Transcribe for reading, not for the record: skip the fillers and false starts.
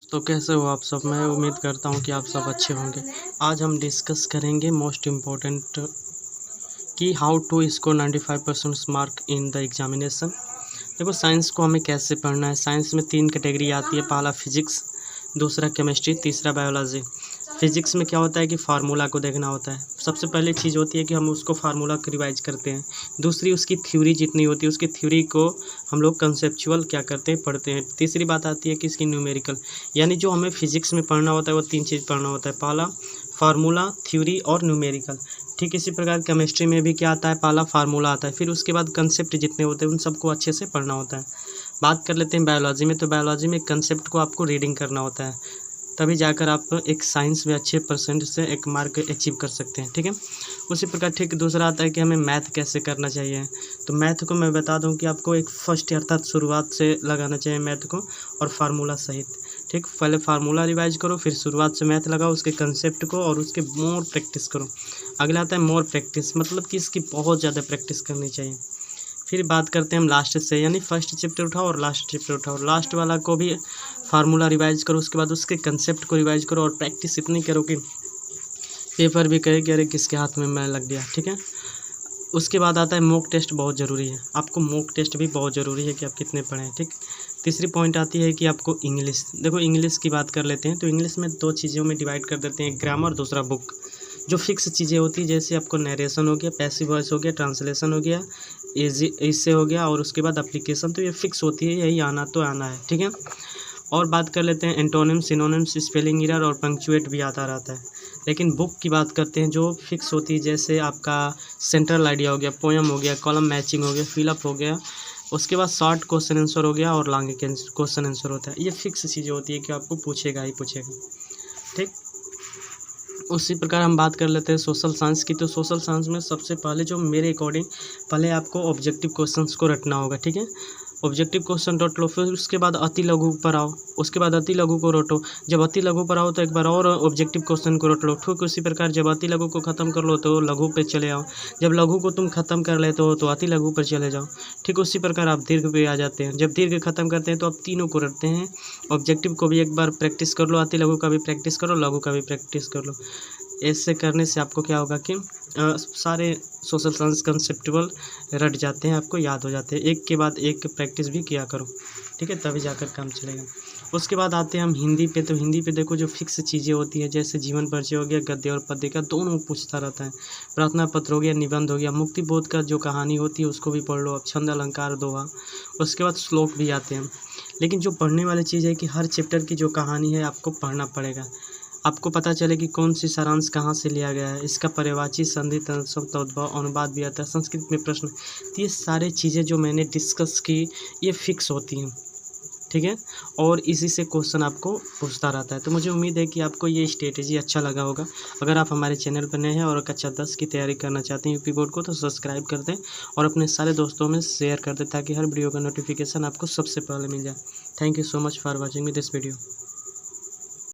तो कैसे हो आप सब। मैं उम्मीद करता हूँ कि आप सब अच्छे होंगे। आज हम डिस्कस करेंगे मोस्ट इम्पोर्टेंट कि how to score 95% mark in the examination. देखो, साइंस को हमें कैसे पढ़ना है। साइंस में 3 कैटेगरी आती है। पहला फिजिक्स, दूसरा केमिस्ट्री, तीसरा बायोलॉजी। फिजिक्स में क्या होता है कि फार्मूला को देखना होता है। सबसे पहले चीज़ होती है कि हम उसको फार्मूला को रिवाइज करते हैं। दूसरी, उसकी थ्योरी जितनी होती है उसकी थ्योरी को हम लोग कंसेप्चुअल क्या करते हैं, पढ़ते हैं। तीसरी बात आती है कि इसकी न्यूमेरिकल, यानी जो हमें फिजिक्स में पढ़ना होता है वो 3 चीज़ पढ़ना होता है। पहला फार्मूला, थ्योरी और न्यूमेरिकल। ठीक इसी प्रकार केमिस्ट्री में भी क्या आता है, पहला फार्मूला आता है, फिर उसके बाद कंसेप्ट जितने होते हैं उन सबको अच्छे से पढ़ना होता है। बात कर लेते हैं बायोलॉजी में। तो बायोलॉजी में कंसेप्ट को आपको रीडिंग करना होता है, तभी जाकर आप एक साइंस में अच्छे परसेंट से एक मार्क अचीव कर सकते हैं। ठीक है, उसी प्रकार ठीक दूसरा आता है कि हमें मैथ कैसे करना चाहिए। तो मैथ को मैं बता दूं कि आपको एक फर्स्ट अर्थात शुरुआत से लगाना चाहिए मैथ को, और फार्मूला सहित। ठीक, पहले फार्मूला रिवाइज करो, फिर शुरुआत से मैथ लगाओ, उसके कंसेप्ट को, और उसके मोर प्रैक्टिस करो। अगला आता है मोर प्रैक्टिस, मतलब कि इसकी बहुत ज़्यादा प्रैक्टिस करनी चाहिए। फिर बात करते हैं हम लास्ट से, यानी फर्स्ट चैप्टर उठाओ और लास्ट चैप्टर उठाओ। लास्ट वाला को भी फार्मूला रिवाइज करो, उसके बाद उसके कंसेप्ट को रिवाइज करो, और प्रैक्टिस इतनी करो कि पेपर भी कहे कि अरे किसके हाथ में मैं लग गया। ठीक है, उसके बाद आता है मॉक टेस्ट। बहुत ज़रूरी है, आपको मॉक टेस्ट भी बहुत ज़रूरी है कि आप कितने पढ़ें। ठीक, तीसरी पॉइंट आती है कि आपको इंग्लिश। देखो, इंग्लिश की बात कर लेते हैं तो इंग्लिश में 2 चीज़ों में डिवाइड कर देते हैं, एक ग्रामर, दूसरा बुक। जो फिक्स चीज़ें होती है, जैसे आपको नरेशन हो गया, पैसिव वॉइस हो गया, ट्रांसलेशन हो गया, इजी इससे हो गया, और उसके बाद एप्लीकेशन, तो ये फिक्स होती है, यही आना तो आना है। ठीक है, और बात कर लेते हैं एंटोनिम्स, सिनोनिम्स, स्पेलिंग एरर और पंक्चुएट भी आता रहता है। लेकिन बुक की बात करते हैं जो फिक्स होती है, जैसे आपका सेंट्रल आइडिया हो गया, पोएम हो गया, कॉलम मैचिंग हो गया, फिलअप हो गया, उसके बाद शॉर्ट क्वेश्चन आंसर हो गया, और लॉन्ग क्वेश्चन आंसर होता है। ये फिक्स चीज़ें होती है कि आपको पूछेगा ही पूछेगा। ठीक, उसी प्रकार हम बात कर लेते हैं सोशल साइंस की। तो सोशल साइंस में सबसे पहले जो मेरे अकॉर्डिंग, पहले आपको ऑब्जेक्टिव क्वेश्चंस को रटना होगा। ठीक है, ऑब्जेक्टिव क्वेश्चन रट लो, फिर उसके बाद अति लघु पर आओ, उसके बाद अति लघु को रटो। जब अति लघु पर आओ तो एक बार और ऑब्जेक्टिव क्वेश्चन को रट लो। ठीक उसी प्रकार जब अति लघु को खत्म कर लो तो लघु पे चले आओ। जब लघु को तुम खत्म कर लेते हो तो अति लघु पर चले जाओ। ठीक उसी प्रकार आप दीर्घ पे आ जाते हैं। जब दीर्घ खत्म करते हैं तो आप तीनों को रटते हैं। ऑब्जेक्टिव को भी एक बार प्रैक्टिस कर लो, अति लघु का भी प्रैक्टिस करो, लघु का भी प्रैक्टिस कर लो। ऐसे करने से आपको क्या होगा कि सारे सोशल साइंस कंसेप्चुअल रट जाते हैं, आपको याद हो जाते हैं। एक के बाद एक प्रैक्टिस भी किया करो। ठीक है, तभी जाकर काम चलेगा। उसके बाद आते हैं हम हिंदी पे। तो हिंदी पे देखो, जो फिक्स चीज़ें होती है, जैसे जीवन परिचय हो गया, गद्य और पद्य का दोनों पूछता रहता है। प्रार्थना पत्र हो गया, निबंध हो गया, मुक्ति बोध का जो कहानी होती है उसको भी पढ़ लो। अब छंद, अलंकार, दोहा, उसके बाद श्लोक भी आते हैं। लेकिन जो पढ़ने वाली चीज़ है कि हर चैप्टर की जो कहानी है आपको पढ़ना पड़ेगा। आपको पता चले कि कौन सी सारांश कहाँ से लिया गया है, इसका पर्यायवाची, संधि, तत्सम, अनुवाद भी आता है, संस्कृत में प्रश्न। तो ये सारी चीज़ें जो मैंने डिस्कस की ये फिक्स होती हैं। ठीक है, और इसी से क्वेश्चन आपको पूछता रहता है। तो मुझे उम्मीद है कि आपको ये स्ट्रेटेजी अच्छा लगा होगा। अगर आप हमारे चैनल पर नए हैं और कक्षा 10 की तैयारी करना चाहते हैं यूपी बोर्ड को, तो सब्सक्राइब कर दें और अपने सारे दोस्तों में शेयर कर दें, ताकि हर वीडियो का नोटिफिकेशन आपको सबसे पहले मिल जाए। Thank you so much for watching this video.